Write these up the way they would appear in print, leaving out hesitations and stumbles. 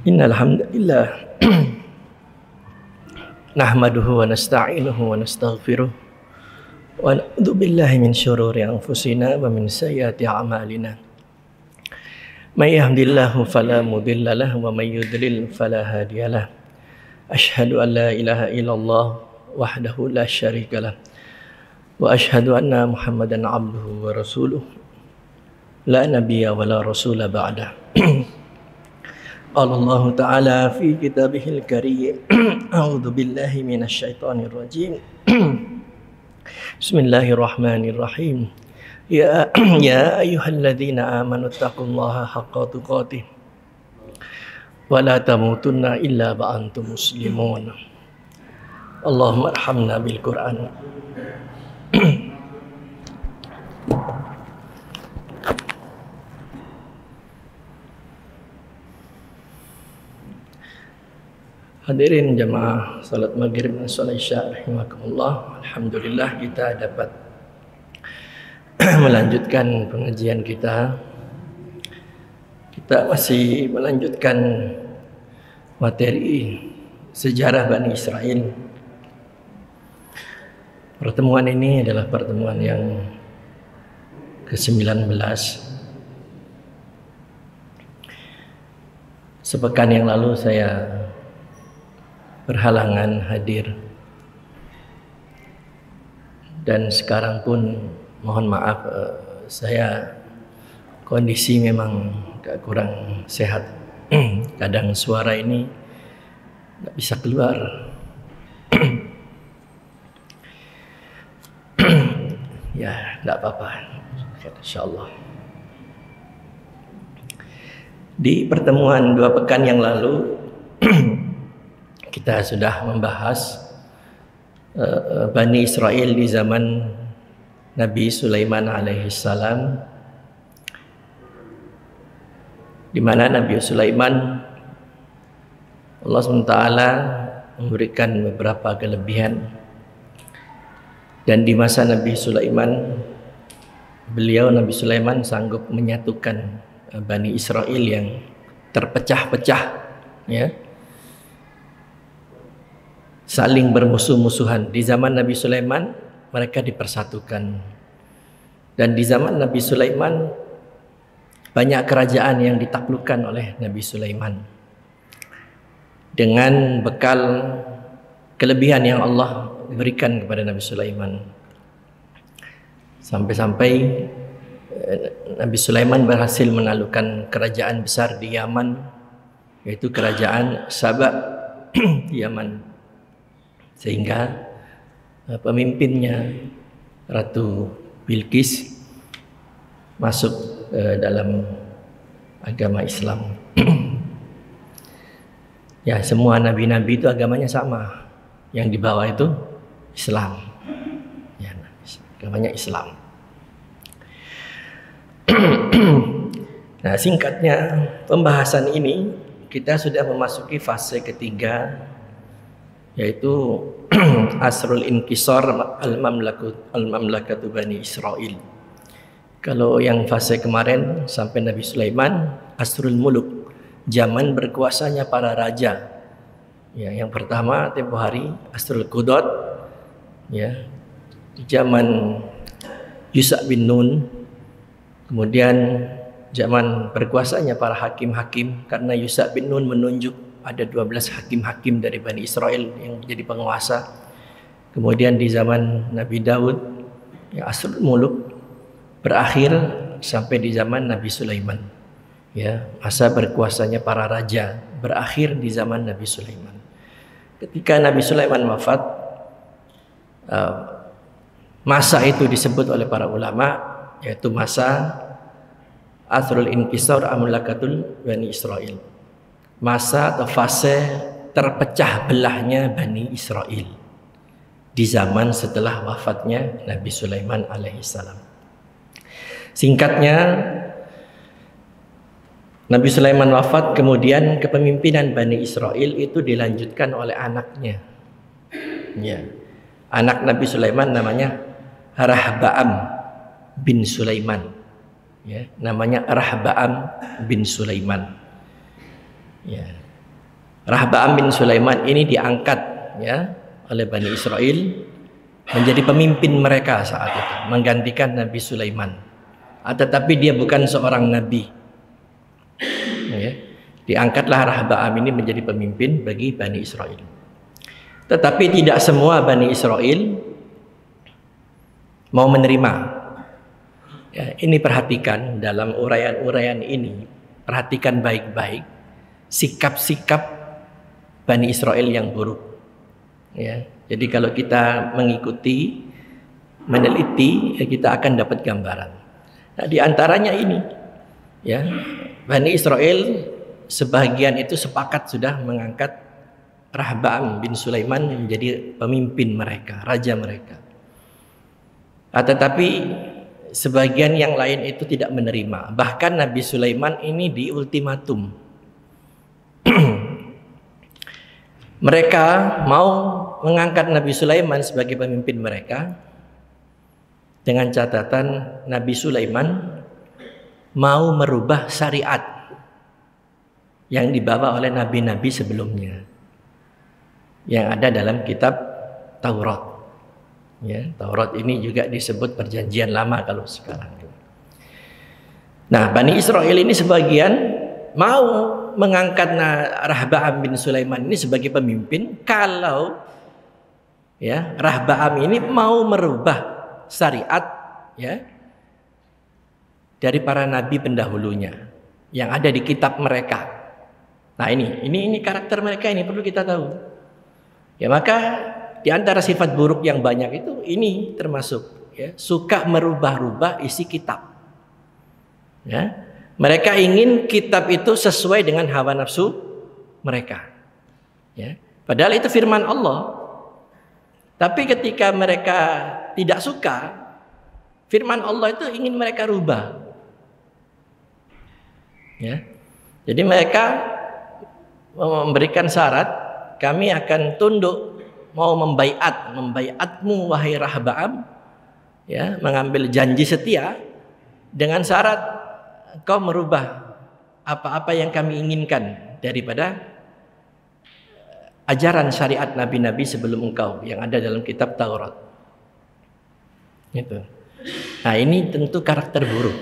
Innal hamdalillah nahmaduhu wa nasta'inuhu wa nastaghfiruh wa na'udzu billahi min syururi anfusina wa min sayyiati a'malina. May yahdihillahu fala mudilla lahu wa may yudlil fala hadiyalah. Asyhadu an la ilaha illallah wahdahu la syarikalah wa asyhadu anna Muhammadan abduhu wa rasuluh la nabiyya wa la rasula ba'dah. Allah Ta'ala fi kitabihil karim. A'udzu billahi minasyaitonir rajim. Bismillahirrahmanirrahim. Ya ayyuhalladzina amanu taqullaha haqqa tuqatih wa la tamutunna illa wa antum muslimun. Allahumma arhamna bil Qur'an. Hadirin jamaah salat maghrib dan salat isya rahimakumullah. Alhamdulillah kita dapat melanjutkan pengajian kita. Kita masih melanjutkan materi sejarah Bani Israel. Pertemuan ini adalah pertemuan yang ke-19. Sepekan yang lalu saya berhalangan hadir dan sekarang pun mohon maaf, saya kondisi memang agak kurang sehat. Kadang suara ini nggak bisa keluar. Ya nggak apa-apa, insyaallah. Di pertemuan 2 pekan yang lalu kita sudah membahas Bani Israel di zaman Nabi Sulaiman alaihissalam, di mana Nabi Sulaiman Allah SWT memberikan beberapa kelebihan, dan di masa Nabi Sulaiman Nabi Sulaiman sanggup menyatukan Bani Israel yang terpecah-pecah, ya, saling bermusuh-musuhan. Di zaman Nabi Sulaiman mereka dipersatukan, dan di zaman Nabi Sulaiman banyak kerajaan yang ditaklukkan oleh Nabi Sulaiman dengan bekal kelebihan yang Allah berikan kepada Nabi Sulaiman. Sampai-sampai Nabi Sulaiman berhasil menaklukkan kerajaan besar di Yaman, yaitu kerajaan Saba di Yaman, sehingga pemimpinnya Ratu Bilqis masuk dalam agama Islam. Ya, semua nabi-nabi itu agamanya sama, yang di bawah itu Islam, ya, agamanya Islam. Nah, singkatnya pembahasan ini kita sudah memasuki fase ketiga, yaitu Asrul Inkisar Al-Mamlakatu Bani Israel. Kalau yang fase kemarin sampai Nabi Sulaiman, Asrul Muluk, zaman berkuasanya para raja. Ya, yang pertama tempo hari Asrul Qudot, ya, zaman Yusa bin Nun. Kemudian zaman berkuasanya para hakim-hakim, karena Yusa bin Nun menunjuk ada 12 hakim-hakim dari Bani Israel yang menjadi penguasa. Kemudian di zaman Nabi Daud, ya, Asrul Muluk berakhir sampai di zaman Nabi Sulaiman. Ya, masa berkuasanya para raja berakhir di zaman Nabi Sulaiman. Ketika Nabi Sulaiman wafat, masa itu disebut oleh para ulama yaitu masa Asrul Inkisar Amlakatul Bani Israel, masa atau fase terpecah belahnya Bani Israel di zaman setelah wafatnya Nabi Sulaiman alaihissalam. Singkatnya, Nabi Sulaiman wafat, kemudian kepemimpinan Bani Israel itu dilanjutkan oleh anaknya. Ya. Anak Nabi Sulaiman namanya Rahbaam bin Sulaiman. Ya, namanya Rahbaam bin Sulaiman. Ya. Rahba'am bin Sulaiman ini diangkat ya oleh Bani Israel menjadi pemimpin mereka saat itu, menggantikan Nabi Sulaiman. Tetapi dia bukan seorang nabi. Ya. Diangkatlah Rahba'am ini menjadi pemimpin bagi Bani Israel. Tetapi tidak semua Bani Israel mau menerima. Ya, ini perhatikan dalam uraian-uraian ini, perhatikan baik-baik sikap-sikap Bani Israel yang buruk. Ya, jadi kalau kita mengikuti, meneliti, ya kita akan dapat gambaran. Nah, di antaranya ini, ya, Bani Israel sebagian itu sepakat sudah mengangkat Rahba'am bin Sulaiman menjadi pemimpin mereka, raja mereka. Tetapi sebagian yang lain itu tidak menerima. Bahkan Nabi Sulaiman ini di ultimatum. Mereka mau mengangkat Nabi Sulaiman sebagai pemimpin mereka dengan catatan Nabi Sulaiman mau merubah syariat yang dibawa oleh nabi-nabi sebelumnya yang ada dalam kitab Taurat. Ya, Taurat ini juga disebut perjanjian lama kalau sekarang. Nah, Bani Israel ini sebagian mau mengangkat Rahba'am bin Sulaiman ini sebagai pemimpin kalau ya Rahba'am ini mau merubah syariat ya dari para nabi pendahulunya yang ada di kitab mereka. Nah, ini karakter mereka, ini perlu kita tahu. Ya, maka di antara sifat buruk yang banyak itu ini termasuk ya, suka merubah-rubah isi kitab. Ya. Mereka ingin kitab itu sesuai dengan hawa nafsu mereka. Ya. Padahal itu firman Allah. Tapi ketika mereka tidak suka, firman Allah itu ingin mereka rubah. Ya. Jadi mereka memberikan syarat, kami akan tunduk, mau membaiatmu wahai Rahba'am, ya, mengambil janji setia dengan syarat kau merubah apa-apa yang kami inginkan daripada ajaran syariat nabi-nabi sebelum engkau yang ada dalam kitab Taurat. Gitu. Nah, ini tentu karakter buruk.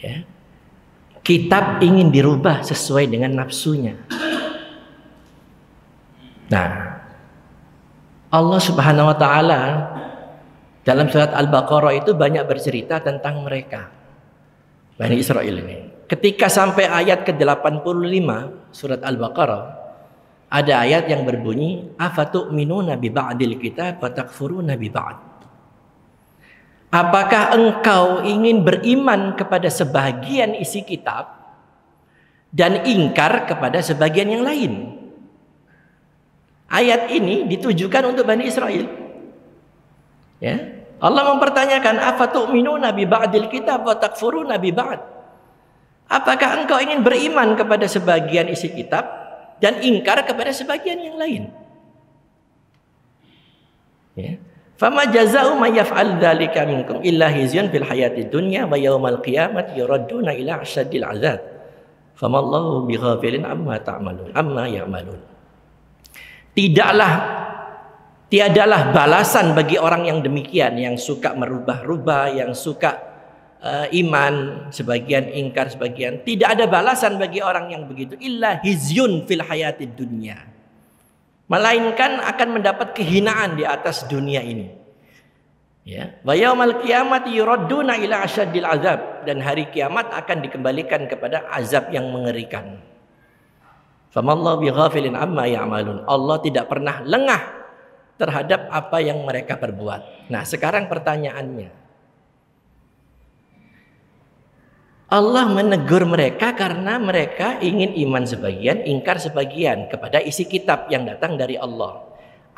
Ya. Kitab ingin dirubah sesuai dengan nafsunya. Nah, Allah Subhanahu wa taala dalam surat Al-Baqarah itu banyak bercerita tentang mereka. Bani Israel ini. Ketika sampai ayat ke-85 surat Al-Baqarah, ada ayat yang berbunyi, afatu'minuna bi ba'dil kitab wa takfuruna bi ba'd. Apakah engkau ingin beriman kepada sebagian isi kitab dan ingkar kepada sebagian yang lain? Ayat ini ditujukan untuk Bani Israel. Ya. Allah mempertanyakan, afatu'minuna bi ba'dil kitab wa takfuruna bi ba'd. Apakah engkau ingin beriman kepada sebagian isi kitab dan ingkar kepada sebagian yang lain? Ya. Fama jazaa'u may yaf'al dzalika minkum illa khizyun fil hayatid dunya wa yaumal qiyamati yuradduna ila asyaddil 'adzab. Famallahu bighafilin amma ta'malun, amma ya'malun. Tiadalah balasan bagi orang yang demikian, yang suka merubah-rubah, yang suka iman sebagian, ingkar sebagian. Tidak ada balasan bagi orang yang begitu, illa hizyun fil hayatid dunya, melainkan akan mendapat kehinaan di atas dunia ini. Ya, wa yaumal qiyamati yuradduna ila asyaddil azab, dan hari kiamat akan dikembalikan kepada azab yang mengerikan. Famallahu bighafilin amma ya'malun. Allah tidak pernah lengah terhadap apa yang mereka perbuat. Nah, sekarang pertanyaannya, Allah menegur mereka karena mereka ingin iman sebagian, ingkar sebagian kepada isi kitab yang datang dari Allah.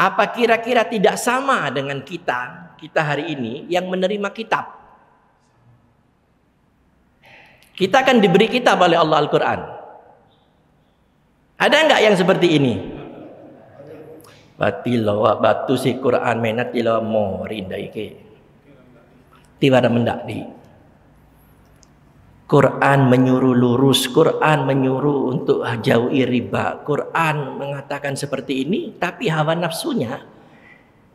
Apa kira-kira tidak sama dengan kita hari ini yang menerima kitab? Kita akan diberi kitab oleh Allah, Al-Quran. Ada enggak yang seperti ini? Batilawa batu si Quran menat tilawa mo rinda ike. Tiwara mendak di. Quran menyuruh lurus, Quran menyuruh untuk jauhi riba, Quran mengatakan seperti ini, tapi hawa nafsunya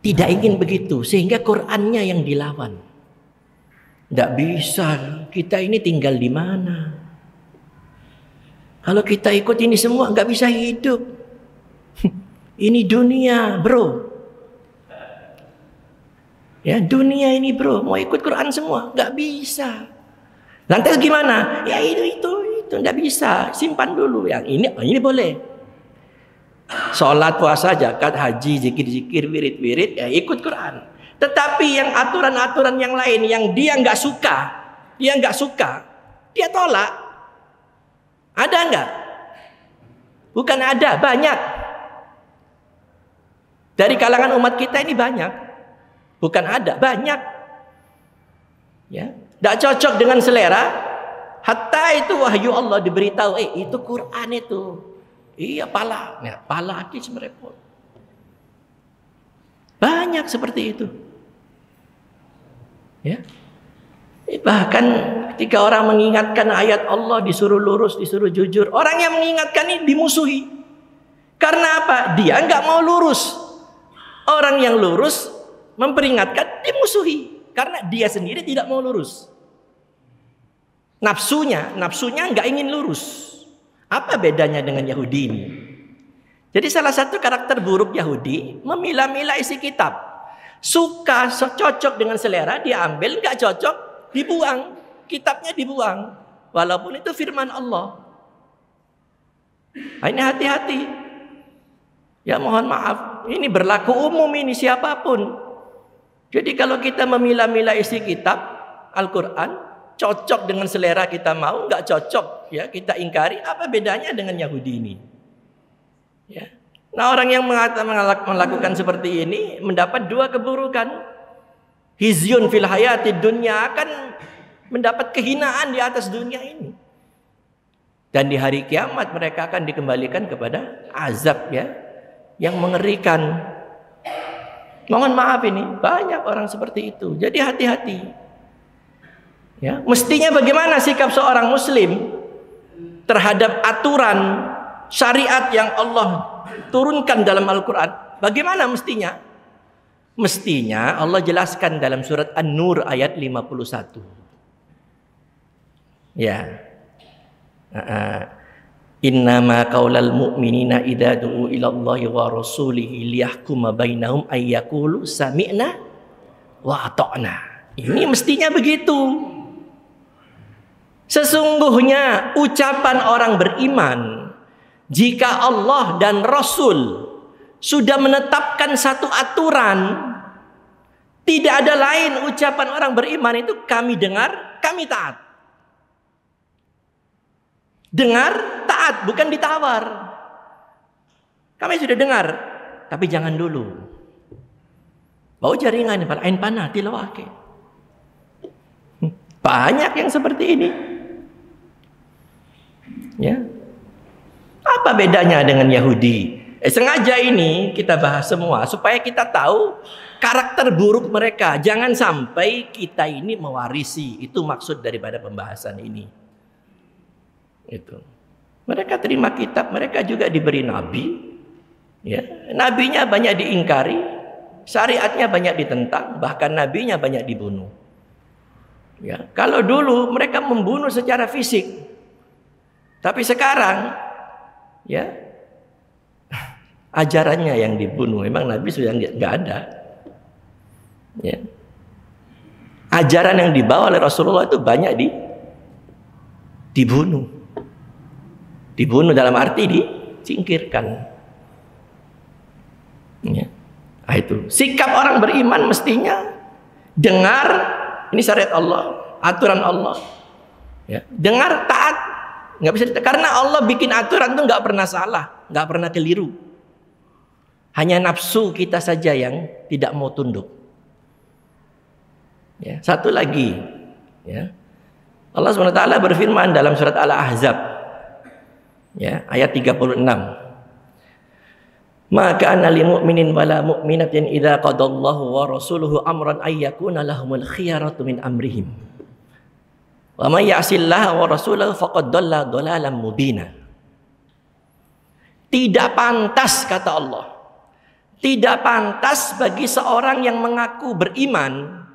tidak ingin begitu, sehingga Qurannya yang dilawan. Tidak bisa, kita ini tinggal di mana? Kalau kita ikut ini semua nggak bisa hidup. Ini dunia, bro. Ya, dunia ini, bro. Mau ikut Quran semua nggak bisa. Lantas gimana? Ya itu nggak bisa. Simpan dulu yang ini boleh. Sholat, puasa, zakat, haji, zikir, wirid, ya ikut Quran. Tetapi yang aturan-aturan yang lain yang dia nggak suka, dia tolak. Ada nggak? Bukan ada, banyak. Dari kalangan umat kita ini banyak. Bukan ada, banyak. Ya, tidak cocok dengan selera. Hatta itu wahyu Allah diberitahu, itu Quran itu. Iya, pala. Ya, pala hati merepot. Banyak seperti itu. Ya. Bahkan ketika orang mengingatkan ayat Allah disuruh lurus, disuruh jujur, orang yang mengingatkan ini dimusuhi. Karena apa? Dia nggak mau lurus. Orang yang lurus memperingatkan dimusuhi karena dia sendiri tidak mau lurus. Nafsunya nggak ingin lurus. Apa bedanya dengan Yahudi ini? Jadi salah satu karakter buruk Yahudi memilah-milah isi kitab. Suka, cocok dengan selera, dia ambil, nggak cocok, dibuang. Kitabnya dibuang. Walaupun itu firman Allah. Ini hati-hati. Ya mohon maaf, ini berlaku umum ini siapapun. Jadi kalau kita memilah-milah isi kitab Al-Quran, cocok dengan selera kita mau, nggak cocok, ya kita ingkari. Apa bedanya dengan Yahudi ini? Ya. Nah, orang yang melakukan seperti ini mendapat dua keburukan. Hizyun fil hayati dunya, akan mendapat kehinaan di atas dunia ini. Dan di hari kiamat mereka akan dikembalikan kepada azab yang mengerikan. Mohon maaf ini, banyak orang seperti itu. Jadi hati-hati. Ya, mestinya bagaimana sikap seorang muslim terhadap aturan syariat yang Allah turunkan dalam Al-Quran? Bagaimana mestinya? Mestinya Allah jelaskan dalam surat An-Nur ayat 51. Ya. Innama qaulal mu'minina idza du'u ila Allahi wa rasulihi liyahkuma bainahum ay yaqulu sami'na wa ata'na. Ini mestinya begitu. Sesungguhnya ucapan orang beriman, jika Allah dan Rasul sudah menetapkan satu aturan, tidak ada lain ucapan orang beriman itu kami dengar, kami taat. Dengar, taat, bukan ditawar. Kami sudah dengar, tapi jangan dulu. Bau jaringan, ain panah, tilawake. Banyak yang seperti ini. Ya. Apa bedanya dengan Yahudi? Sengaja ini kita bahas semua supaya kita tahu karakter buruk mereka. Jangan sampai kita ini mewarisi. Itu maksud daripada pembahasan ini. Itu. Mereka terima kitab, mereka juga diberi nabi. Ya, nabinya banyak diingkari, syariatnya banyak ditentang, bahkan nabinya banyak dibunuh. Ya, kalau dulu mereka membunuh secara fisik. Tapi sekarang ya ajarannya yang dibunuh. Memang Nabi sudah nggak ada. Ya. Ajaran yang dibawa oleh Rasulullah itu banyak dibunuh. Dibunuh dalam arti disingkirkan. Ya. Nah, itu sikap orang beriman mestinya dengar, ini syariat Allah, aturan Allah. Ya. Dengar, taat. Nggak bisa, karena Allah bikin aturan itu nggak pernah salah, nggak pernah keliru. Hanya nafsu kita saja yang tidak mau tunduk. Ya, satu lagi, ya. Allah SWT berfirman dalam surat Al-Ahzab, ya, ayat 36. Maka kana lil mu'minin wala mu'minatin idza qadallahu wa rasuluhu amran ay yakuna lahumul khiyaratu min amrihim. Wa may ya'sillaha wa rasulahu faqad dhalla dhalalan mubina. Tidak pantas, kata Allah, tidak pantas bagi seorang yang mengaku beriman,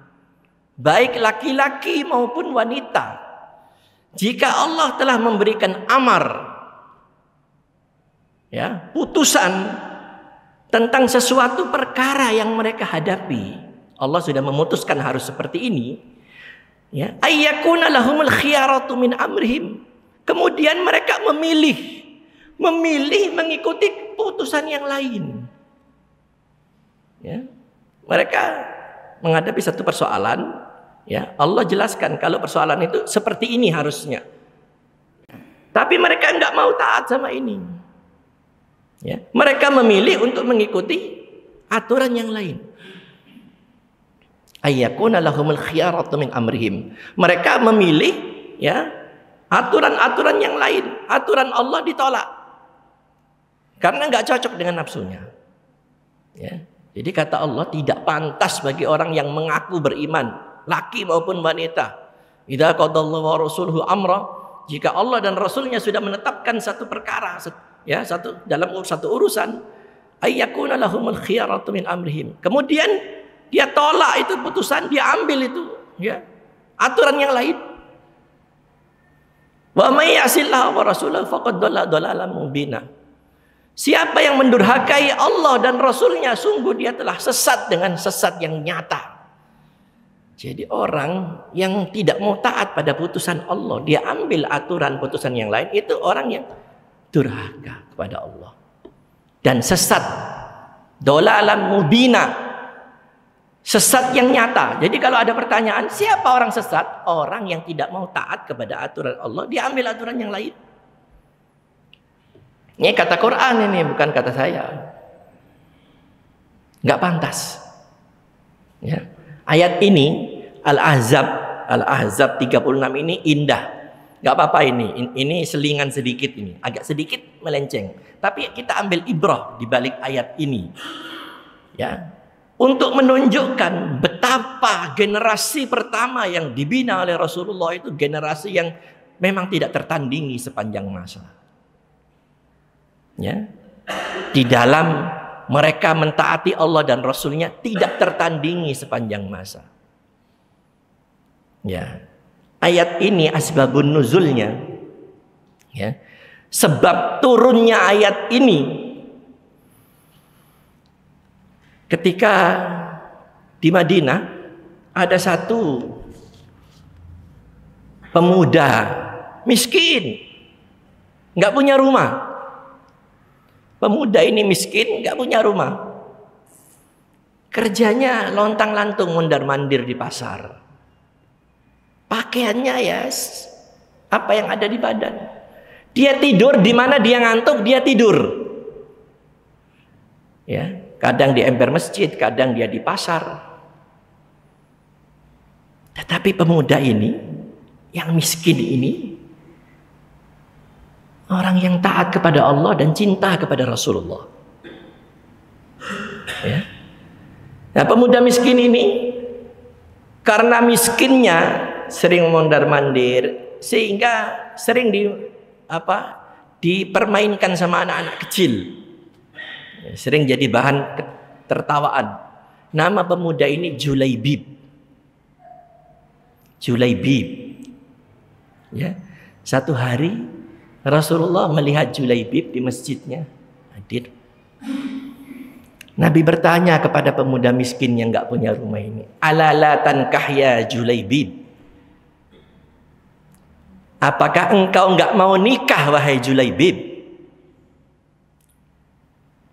baik laki-laki maupun wanita, jika Allah telah memberikan amar, ya, putusan tentang sesuatu perkara yang mereka hadapi, Allah sudah memutuskan harus seperti ini, ya, ayyakuna lahumul khiyaratu min amrihim, kemudian mereka memilih mengikuti putusan yang lain, ya, mereka menghadapi satu persoalan, ya, Allah jelaskan kalau persoalan itu seperti ini harusnya, tapi mereka enggak mau taat sama ini, ya, mereka memilih untuk mengikuti aturan yang lain. Ayyakuna lahumul khiyaratu min amrihim, mereka memilih, ya, aturan-aturan yang lain, aturan Allah ditolak karena enggak cocok dengan nafsunya, ya. Jadi kata Allah, tidak pantas bagi orang yang mengaku beriman, laki maupun wanita, idza qadallahu wa rasuluhu amra, jika Allah dan Rasulnya sudah menetapkan satu perkara, ya, dalam satu urusan, ayyakuna lahumul khiyaratu min amrihim, kemudian dia tolak itu putusan, dia ambil itu, ya, aturan yang lain. Wa may ya'sillaha wa rasulahu faqad dhalla dhalalan mubina. Siapa yang mendurhakai Allah dan Rasulnya, sungguh dia telah sesat dengan sesat yang nyata. Jadi orang yang tidak mau taat pada putusan Allah, dia ambil aturan putusan yang lain, itu orang yang durhaka kepada Allah dan sesat, dhalalan mubina, sesat yang nyata. Jadi kalau ada pertanyaan, siapa orang sesat? Orang yang tidak mau taat kepada aturan Allah, dia ambil aturan yang lain. Ini kata Quran, ini bukan kata saya. Nggak pantas, ya. Ayat ini Al-Ahzab 36 ini indah. Nggak apa-apa ini selingan sedikit, ini agak sedikit melenceng, tapi kita ambil ibrah di balik ayat ini, ya, untuk menunjukkan betapa generasi pertama yang dibina oleh Rasulullah itu generasi yang memang tidak tertandingi sepanjang masa, ya. Di dalam mereka mentaati Allah dan Rasulnya tidak tertandingi sepanjang masa, ya. Ayat ini asbabun nuzulnya, ya, sebab turunnya ayat ini ketika di Madinah ada satu pemuda miskin, nggak punya rumah. Pemuda ini miskin, nggak punya rumah. Kerjanya lontang-lantung mondar-mandir di pasar. Pakaiannya ya apa yang ada di badan. Dia tidur di mana dia ngantuk, dia tidur. Ya, kadang di emper masjid, kadang dia di pasar. Tetapi pemuda ini, yang miskin ini, orang yang taat kepada Allah dan cinta kepada Rasulullah. Ya. Nah, pemuda miskin ini karena miskinnya sering mondar-mandir, sehingga sering dipermainkan sama anak-anak kecil, sering jadi bahan tertawaan. Nama pemuda ini Julaibib. Ya. Satu hari Rasulullah melihat Julaibib di masjidnya hadir. Nabi bertanya kepada pemuda miskin yang nggak punya rumah ini, ala la tankah ya Julaibib, apakah engkau nggak mau nikah wahai Julaibib?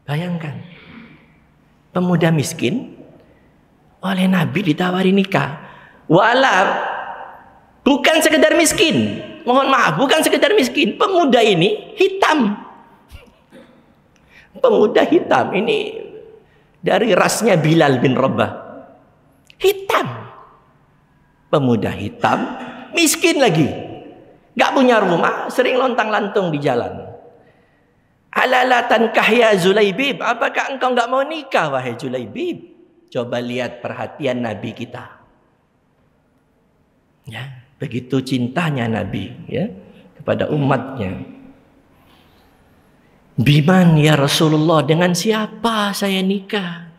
Bayangkan, pemuda miskin oleh Nabi ditawari nikah. Bukan sekedar miskin, mohon maaf, bukan sekedar miskin, pemuda ini hitam. Pemuda hitam ini dari rasnya Bilal bin Rabah. Hitam. Pemuda hitam, miskin lagi, gak punya rumah, sering lontang-lantung di jalan. Alala tankah ya Julaibib, apakah engkau gak mau nikah wahai Julaibib? Coba lihat perhatian Nabi kita, ya. Begitu cintanya Nabi ya kepada umatnya. Biman ya Rasulullah, dengan siapa saya nikah?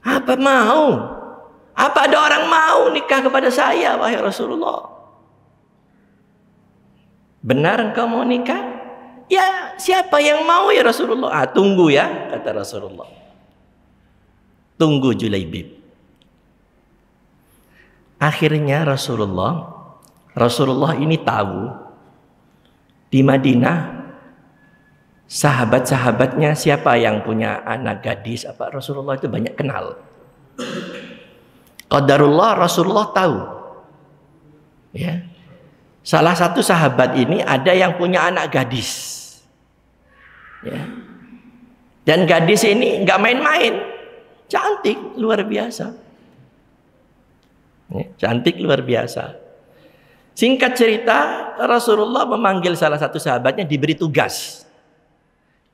Apa mau? Apa ada orang mau nikah kepada saya, wahai Rasulullah? Benar engkau mau nikah? Ya, siapa yang mau ya Rasulullah? Tunggu ya, kata Rasulullah. Tunggu Julaibib. Akhirnya Rasulullah ini tahu di Madinah sahabat-sahabatnya siapa yang punya anak gadis, apa Rasulullah itu banyak kenal. Qadarullah Rasulullah tahu. Ya. Salah satu sahabat ini ada yang punya anak gadis. Ya. Dan gadis ini nggak main-main. Cantik luar biasa. Ya, cantik luar biasa. Singkat cerita, Rasulullah memanggil salah satu sahabatnya, diberi tugas.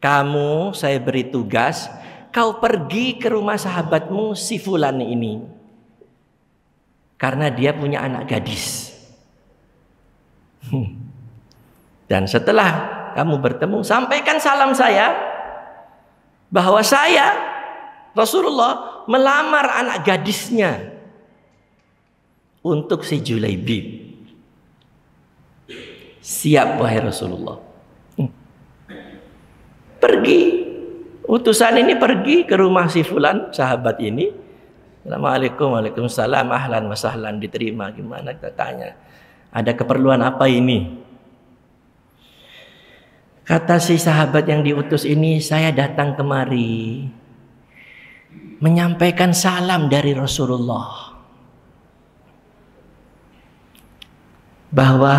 Kamu, saya beri tugas, kau pergi ke rumah sahabatmu si fulan ini. Karena dia punya anak gadis. Dan setelah kamu bertemu, sampaikan salam saya bahwa saya, Rasulullah, melamar anak gadisnya untuk si Julaibib. Siap wahai Rasulullah. Pergi, utusan ini pergi ke rumah si fulan, sahabat ini. Assalamualaikum, waalaikumsalam, ahlan wa sahlan, diterima. Gimana, kita tanya, ada keperluan apa ini? Kata si sahabat yang diutus ini, saya datang kemari menyampaikan salam dari Rasulullah bahwa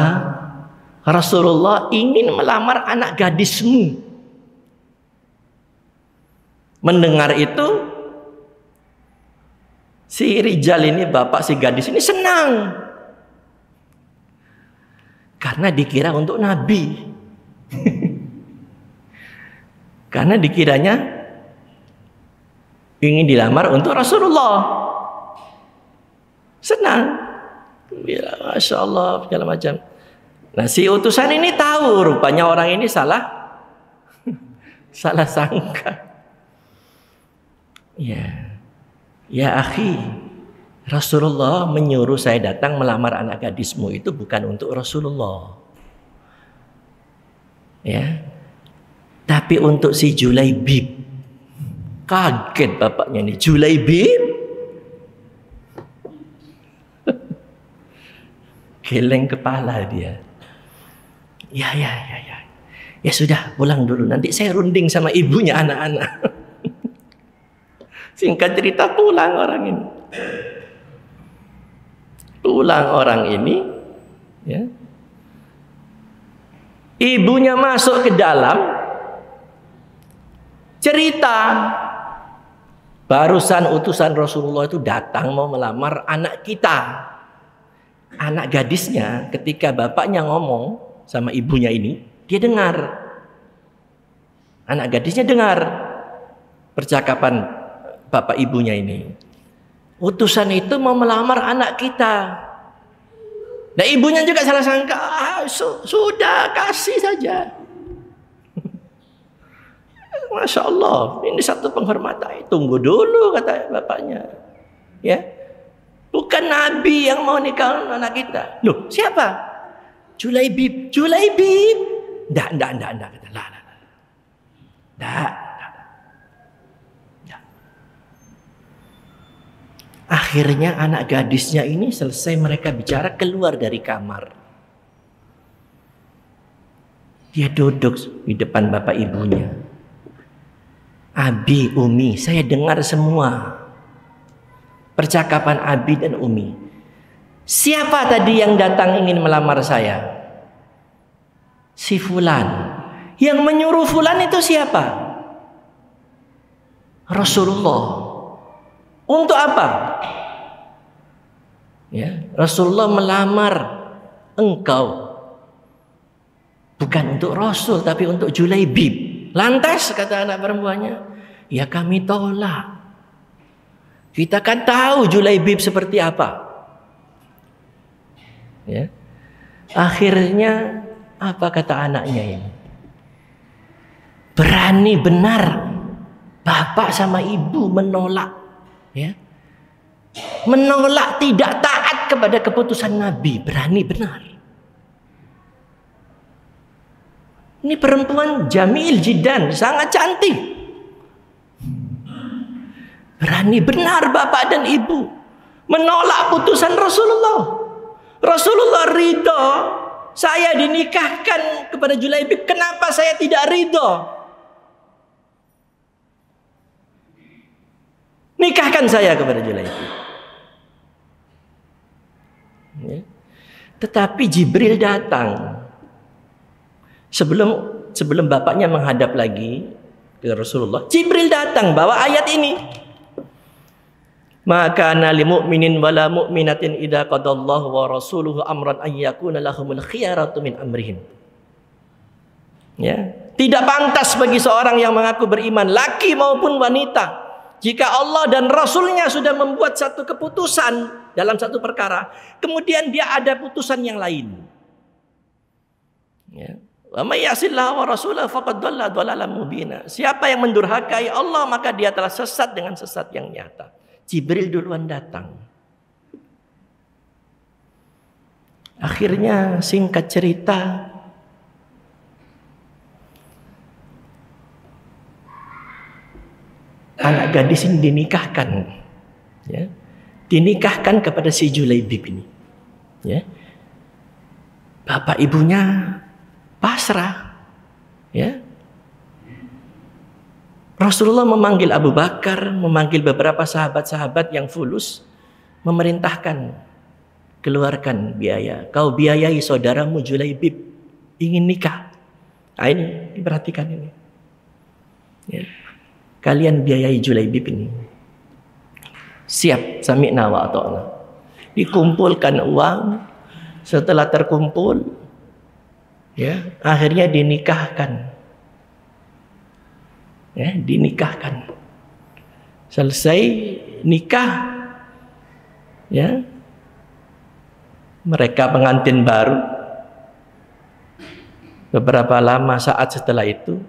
Rasulullah ingin melamar anak gadismu. Mendengar itu, si Rijal ini, bapak si gadis ini senang. Karena dikira untuk Nabi. Karena dikiranya ingin dilamar untuk Rasulullah. Senang. Ya, Masya Allah, segala macam. Nah, si utusan ini tahu rupanya orang ini salah sangka. Ya akhi, Rasulullah menyuruh saya datang melamar anak gadismu itu bukan untuk Rasulullah. Ya. Tapi untuk si Julaibib. Kaget bapaknya ini, Julaibib? Geleng kepala dia. Ya. Ya sudah, pulang dulu. Nanti saya runding sama ibunya anak-anak. Singkat cerita, pulang orang ini. Ya. Ibunya masuk ke dalam, cerita barusan utusan Rasulullah itu datang mau melamar anak kita. Anak gadisnya, ketika bapaknya ngomong sama ibunya ini, dia dengar. Anak gadisnya dengar percakapan bapak ibunya ini. Utusan itu mau melamar anak kita. Nah, ibunya juga salah sangka, sudah kasih saja. Masya Allah, ini satu penghormatan. Tunggu dulu, kata bapaknya. Ya, bukan Nabi yang mau nikah anak kita. Loh, siapa? Julaibib. Enggak, kata. Enggak. Akhirnya anak gadisnya ini selesai mereka bicara, keluar dari kamar. Dia duduk di depan bapak ibunya. Abi, Umi, saya dengar semua percakapan Abi dan Umi. Siapa tadi yang datang ingin melamar saya? Si fulan. Yang menyuruh fulan itu siapa? Rasulullah. Untuk apa? Ya, Rasulullah melamar engkau bukan untuk Rasul tapi untuk Julaibib. Lantas kata anak perempuannya, ya kami tolak. Kita kan tahu Julaibib seperti apa. Ya. Akhirnya apa kata anaknya ini? Berani benar bapak sama ibu menolak, ya, menolak tidak taat kepada keputusan Nabi. Berani benar. Ini perempuan jamil jiddan, sangat cantik. Berani benar bapak dan ibu menolak putusan Rasulullah. Rasulullah ridho saya dinikahkan kepada Julaibib. Kenapa saya tidak ridho? Nikahkan saya kepada Julaibib. Ya. Tetapi Jibril datang sebelum bapaknya menghadap lagi ke Rasulullah. Jibril datang bawa ayat ini. Maka lil mu'minin wala mu'minatin idza qadallahu wa rasuluhu amran ay yakuna lahumul khiyaratu min amrihim. Ya, tidak pantas bagi seorang yang mengaku beriman, laki maupun wanita, jika Allah dan Rasulnya sudah membuat satu keputusan dalam satu perkara, kemudian dia ada putusan yang lain. Ya. Wa may ya'sillah wa rasulahu faqad dhalla dhalalan mubina. Siapa yang mendurhakai Allah maka dia telah sesat dengan sesat yang nyata. Jibril duluan datang. Akhirnya singkat cerita, anak gadis ini dinikahkan, ya, dinikahkan kepada si Julaibib ini. Ya. Bapak ibunya pasrah. Ya. Rasulullah memanggil Abu Bakar, memanggil beberapa sahabat-sahabat yang fulus, memerintahkan, keluarkan biaya. Kau biayai saudaramu Julaibib ingin nikah. Nah, ini diperhatikan ini. Ya. Kalian biayai Julaibib ini. Siap, sami'na wa ata'na. Dikumpulkan uang. Setelah terkumpul, ya, akhirnya dinikahkan. Ya, dinikahkan. Selesai nikah, ya, mereka pengantin baru. Beberapa lama saat setelah itu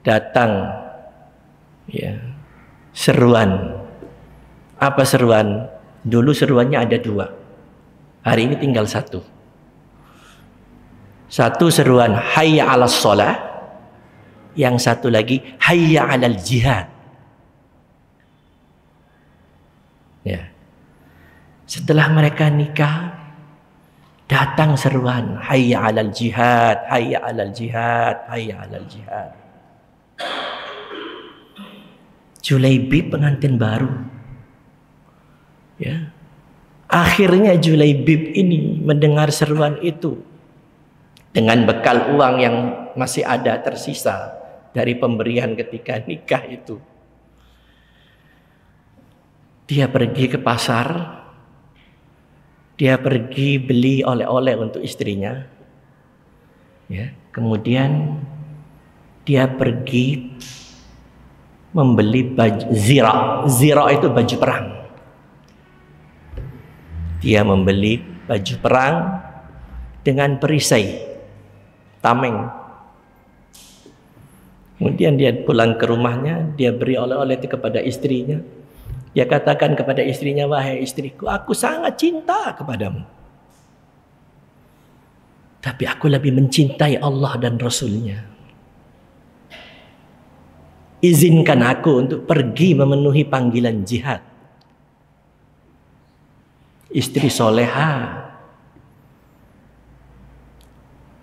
datang, ya, seruan. Apa seruan? Dulu seruannya ada 2. Hari ini tinggal 1. Satu seruan hayya 'alas shalah. Yang satu lagi hayya 'alal jihad. Ya. Setelah mereka nikah, datang seruan hayya 'alal jihad, hayya 'alal jihad, hayya 'alal jihad. Julaibib pengantin baru. Ya. Akhirnya Julaibib ini mendengar seruan itu dengan bekal uang yang masih ada tersisa dari pemberian ketika nikah itu. Dia pergi ke pasar, dia pergi beli oleh-oleh untuk istrinya. Ya, kemudian dia pergi membeli baju zira. Zira itu baju perang. Dia membeli baju perang dengan perisai, tameng. Kemudian dia pulang ke rumahnya, dia beri oleh-oleh itu kepada istrinya. Dia katakan kepada istrinya, wahai istriku, aku sangat cinta kepadamu. Tapi aku lebih mencintai Allah dan Rasulnya. Izinkan aku untuk pergi memenuhi panggilan jihad. Istri soleha.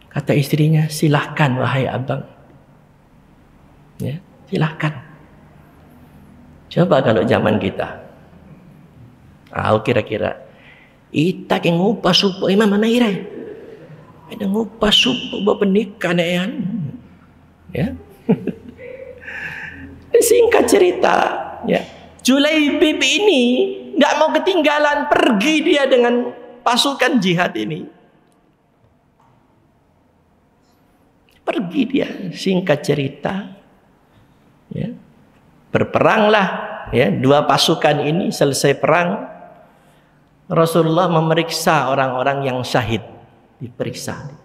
Kata istrinya, silahkan wahai abang. Ya, silahkan. Coba kalau zaman kita, kira-kira ita yang ngupas supo imam mana irai, ada ngupas supo bawa pernikahan ya. Singkat cerita, ya, Julaibib ini nggak mau ketinggalan, pergi dia dengan pasukan jihad ini. Pergi dia, singkat cerita. Ya, berperanglah, ya, 2 pasukan ini selesai perang, Rasulullah memeriksa orang-orang yang syahid, diperiksa.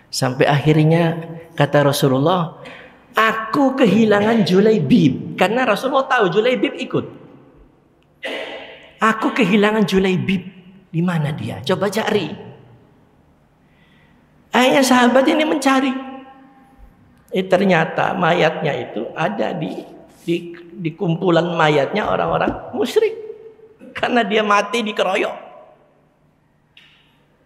Sampai akhirnya kata Rasulullah, aku kehilangan Julaibib. Karena Rasulullah tahu Julaibib ikut. Aku kehilangan Julaibib. Di mana dia? Coba cari. Akhirnya sahabat ini mencari. Ternyata mayatnya itu ada di kumpulan mayatnya orang-orang musyrik. Karena dia mati dikeroyok.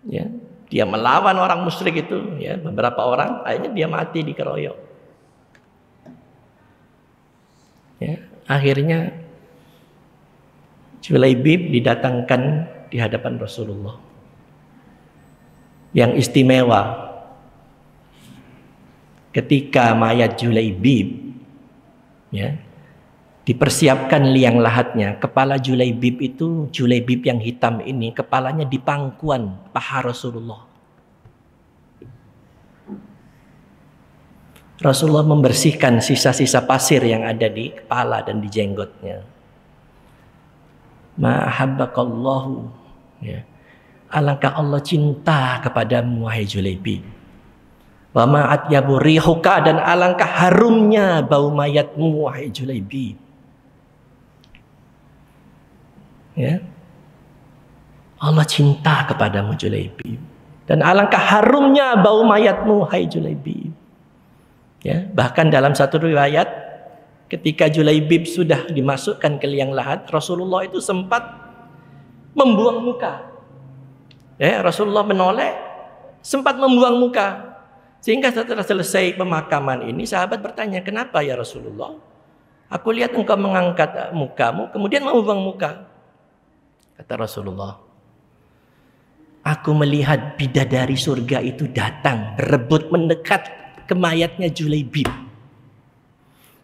Ya, dia melawan orang musyrik itu, ya, beberapa orang, akhirnya dia mati dikeroyok. Ya, akhirnya Julaibib didatangkan di hadapan Rasulullah. Yang istimewa, ketika mayat Julaibib, ya, dipersiapkan liang lahatnya, kepala Julaibib itu, Julaibib yang hitam ini, kepalanya di pangkuan paha Rasulullah. Rasulullah membersihkan sisa-sisa pasir yang ada di kepala dan di jenggotnya. Ma'ahabbakallahu, ya. Alangkah Allah cinta kepadamu, wahai Julaibib. Wa ma'atyabu rihuka, dan alangkah harumnya bau mayatmu, wahai Julaibib. Ya, Allah cinta kepadamu, Julaibib, dan alangkah harumnya bau mayatmu, hai Julaibib. Ya, bahkan dalam satu riwayat, ketika Julaibib sudah dimasukkan ke liang lahat, Rasulullah itu sempat membuang muka. Ya, Rasulullah menoleh, sempat membuang muka, sehingga setelah selesai pemakaman ini, sahabat bertanya, kenapa ya Rasulullah? Aku lihat engkau mengangkat mukamu, kemudian membuang muka. Kata Rasulullah, aku melihat bidadari surga itu datang berebut mendekat ke mayatnya Julaibib,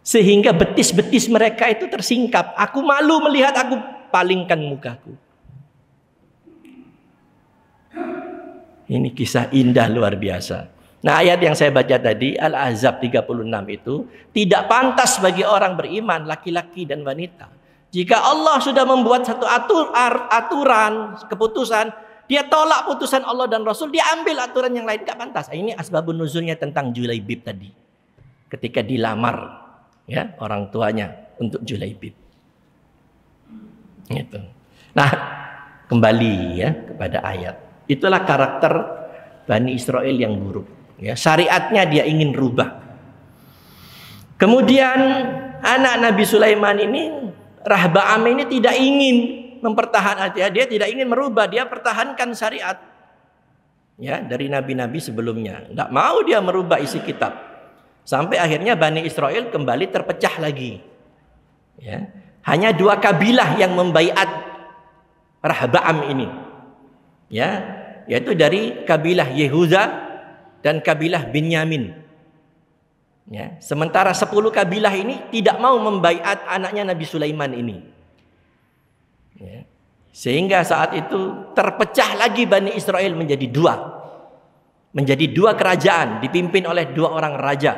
sehingga betis-betis mereka itu tersingkap. Aku malu melihat, aku palingkan mukaku. Ini kisah indah luar biasa. Nah, ayat yang saya baca tadi, Al-Ahzab 36 itu, tidak pantas bagi orang beriman, laki-laki dan wanita. Jika Allah sudah membuat satu aturan, keputusan, dia tolak putusan Allah dan Rasul, dia ambil aturan yang lain, gak pantas. Ini asbabun nuzulnya tentang Julaibib tadi. Ketika dilamar, ya, orang tuanya untuk Julaibib. Gitu. Nah, kembali ya kepada ayat. Itulah karakter Bani Israel yang buruk. Ya, syariatnya dia ingin rubah. Kemudian anak Nabi Sulaiman ini, Rahbaam ini tidak ingin mempertahankan, dia tidak ingin merubah, dia pertahankan syariat, ya, dari nabi-nabi sebelumnya. Tidak mau dia merubah isi kitab, sampai akhirnya Bani Israel kembali terpecah lagi. Ya, hanya 2 kabilah yang membaiat Rahbaam ini, ya, yaitu dari kabilah Yehuda dan kabilah Binyamin. Ya, sementara 10 kabilah ini tidak mau membaiat anaknya Nabi Sulaiman ini. Ya, sehingga saat itu terpecah lagi Bani Israel menjadi 2. Menjadi 2 kerajaan dipimpin oleh 2 orang raja.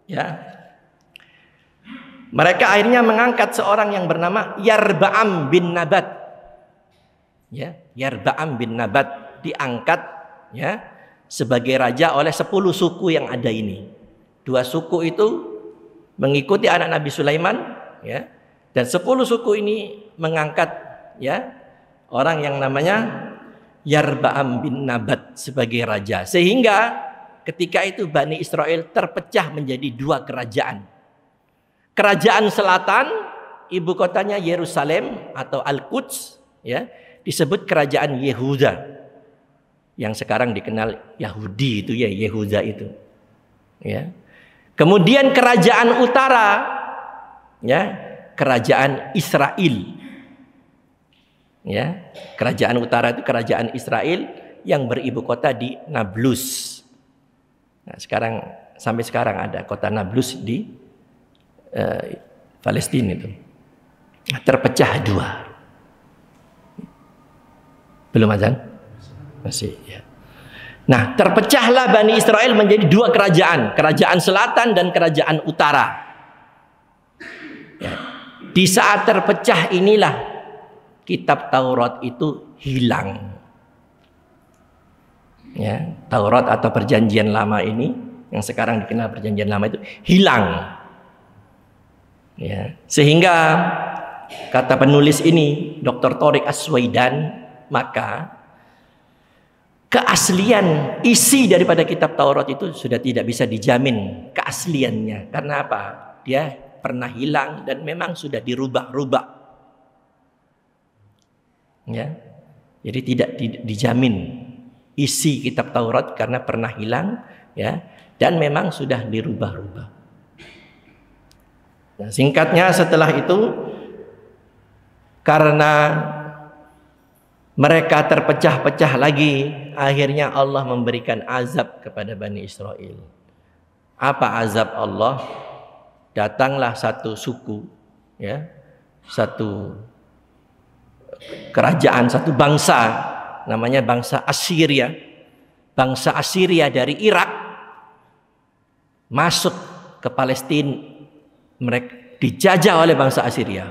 Ya. Mereka akhirnya mengangkat seorang yang bernama Yarbaam bin Nabat. Ya, Yarbaam bin Nabat diangkat, ya, sebagai raja oleh 10 suku yang ada ini. 2 suku itu mengikuti anak Nabi Sulaiman, ya, dan 10 suku ini mengangkat, ya, orang yang namanya Yarbaam bin Nabat sebagai raja. Sehingga ketika itu Bani Israel terpecah menjadi 2 kerajaan. Kerajaan selatan, ibu kotanya Yerusalem atau Al-Quds, ya, disebut kerajaan Yehuda, yang sekarang dikenal Yahudi itu, ya, Yehuda itu, ya. Kemudian kerajaan utara, ya, kerajaan Israel, ya, kerajaan utara itu kerajaan Israel yang beribu kota di Nablus. Nah, sampai sekarang ada kota Nablus di Palestina itu. Terpecah 2. Belum azan? Masih, ya. Nah, terpecahlah Bani Israel menjadi 2 kerajaan, kerajaan selatan dan kerajaan utara. Ya. Di saat terpecah inilah kitab Taurat itu hilang. Ya, Taurat atau Perjanjian Lama ini, yang sekarang dikenal Perjanjian Lama itu hilang. Ya, sehingga kata penulis ini, Dr. Thoriq As-Suwaidan, maka keaslian isi daripada kitab Taurat itu sudah tidak bisa dijamin keasliannya. Karena apa? Dia pernah hilang dan memang sudah dirubah-rubah. Ya. Jadi tidak dijamin isi kitab Taurat karena pernah hilang, ya, dan memang sudah dirubah-rubah. Nah, singkatnya setelah itu, karena mereka terpecah-pecah lagi, akhirnya Allah memberikan azab kepada Bani Israel. Apa azab Allah? Datanglah satu suku, ya, satu kerajaan, satu bangsa, namanya bangsa Assyria. Bangsa Assyria dari Irak masuk ke Palestina. Mereka dijajah oleh bangsa Assyria.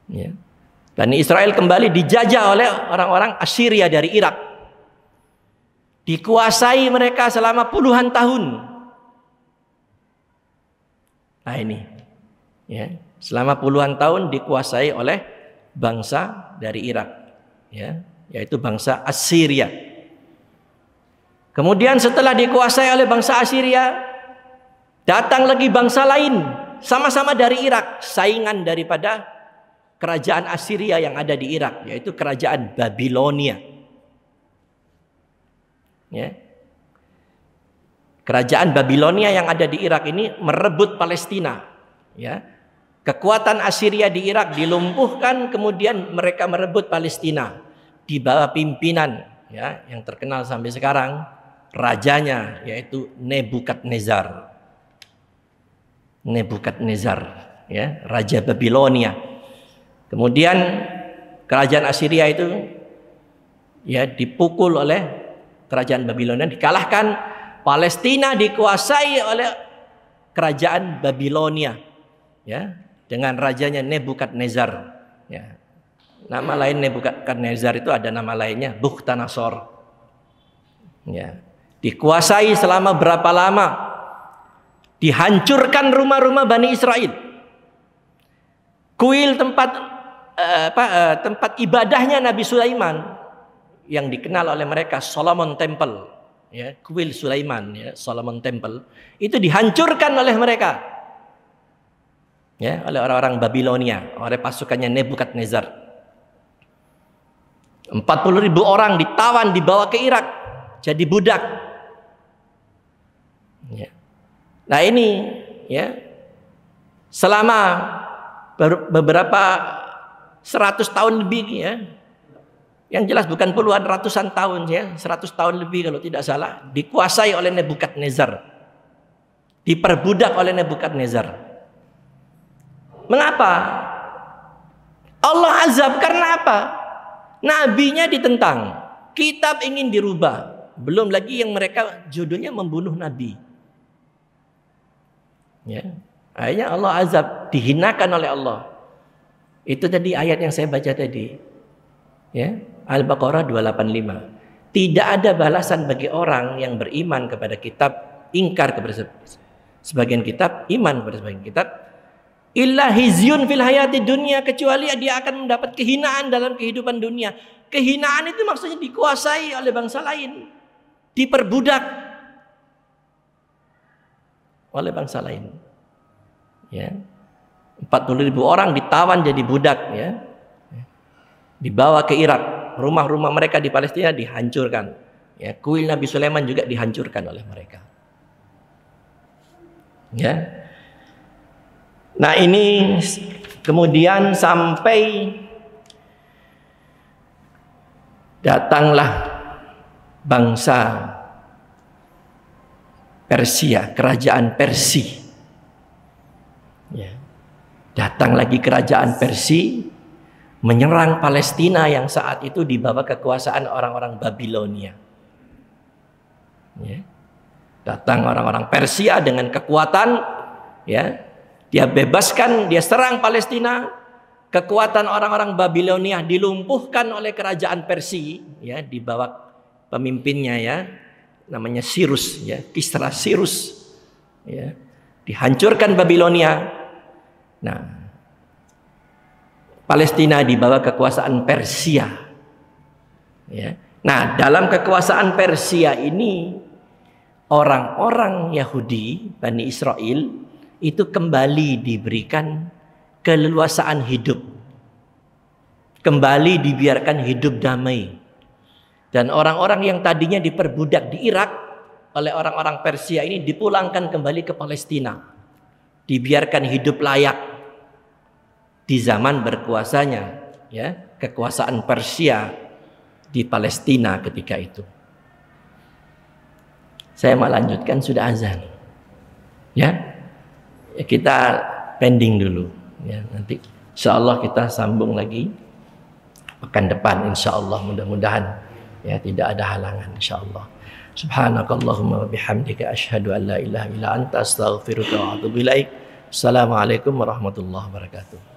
Ya. Bani Israel kembali dijajah oleh orang-orang Assyria dari Irak. Dikuasai mereka selama puluhan tahun. Nah ini, ya, selama puluhan tahun dikuasai oleh bangsa dari Irak, ya, yaitu bangsa Assyria. Kemudian setelah dikuasai oleh bangsa Assyria, datang lagi bangsa lain, sama-sama dari Irak, saingan daripada kerajaan Assyria yang ada di Irak, yaitu kerajaan Babilonia. Ya. Kerajaan Babilonia yang ada di Irak ini merebut Palestina. Ya. Kekuatan Assyria di Irak dilumpuhkan, kemudian mereka merebut Palestina di bawah pimpinan, ya, yang terkenal sampai sekarang, rajanya yaitu Nebukadnezar. Nebukadnezar, ya, raja Babilonia. Kemudian kerajaan Assyria itu, ya, dipukul oleh kerajaan Babilonia, dikalahkan. Palestina dikuasai oleh kerajaan Babilonia, ya, dengan rajanya Nebukadnezar. Ya. Nama lain Nebukadnezar itu ada nama lainnya Bukhtanasor. Ya. Dikuasai selama berapa lama? Dihancurkan rumah-rumah Bani Israel. Kuil tempat ibadahnya Nabi Sulaiman yang dikenal oleh mereka Solomon Temple, ya, kuil Sulaiman, ya, Solomon Temple, itu dihancurkan oleh mereka, ya, oleh orang-orang Babilonia, oleh pasukannya Nebukadnezar. 40.000 orang ditawan, dibawa ke Irak jadi budak. Ya. Nah ini, ya, selama beberapa 100 tahun lebih, ya, yang jelas bukan puluhan, ratusan tahun, ya, 100 tahun lebih kalau tidak salah, dikuasai oleh Nebukadnezar, diperbudak oleh Nebukadnezar. Mengapa Allah azab? Karena apa? Nabinya ditentang, kitab ingin dirubah, belum lagi yang mereka judulnya membunuh Nabi. Ya, akhirnya Allah azab, dihinakan oleh Allah. Itu tadi ayat yang saya baca tadi, ya, Al-Baqarah 285. Tidak ada balasan bagi orang yang beriman kepada kitab, ingkar kepada sebagian kitab, iman kepada sebagian kitab, illa hizyun fil hayati dunia, kecuali dia akan mendapat kehinaan dalam kehidupan dunia. Kehinaan itu maksudnya dikuasai oleh bangsa lain, diperbudak oleh bangsa lain, ya. 40.000 orang ditawan jadi budak, ya, dibawa ke Irak. Rumah-rumah mereka di Palestina dihancurkan, ya. Kuil Nabi Sulaiman juga dihancurkan oleh mereka, ya. Nah ini kemudian sampai datanglah bangsa Persia, kerajaan Persia. Ya. Datang lagi kerajaan Persia menyerang Palestina yang saat itu di bawah kekuasaan orang-orang Babilonia. Ya. Datang orang-orang Persia dengan kekuatan, ya, dia bebaskan, dia serang Palestina. kekuatan orang-orang Babilonia dilumpuhkan oleh kerajaan Persia, ya, di bawah pemimpinnya, ya, namanya Cyrus, ya, Kisra Cyrus, ya, dihancurkan Babilonia. Nah, Palestina di bawah kekuasaan Persia, ya. Nah, dalam kekuasaan Persia ini orang-orang Yahudi Bani Israel itu kembali diberikan keleluasaan hidup, kembali dibiarkan hidup damai. Dan orang-orang yang tadinya diperbudak di Irak oleh orang-orang Persia ini dipulangkan kembali ke Palestina, dibiarkan hidup layak di zaman berkuasanya, ya, kekuasaan Persia di Palestina ketika itu. Saya mau lanjutkan, sudah azan, ya, kita pending dulu, ya, nanti insya Allah kita sambung lagi pekan depan, insya Allah, mudah-mudahan, ya, tidak ada halangan, insya Allah. Subhanakallahumma wa bihamdika asyhadu an la ilaha illa anta astaghfiruka wa atubu ilaik. Assalamualaikum warahmatullahi wabarakatuh.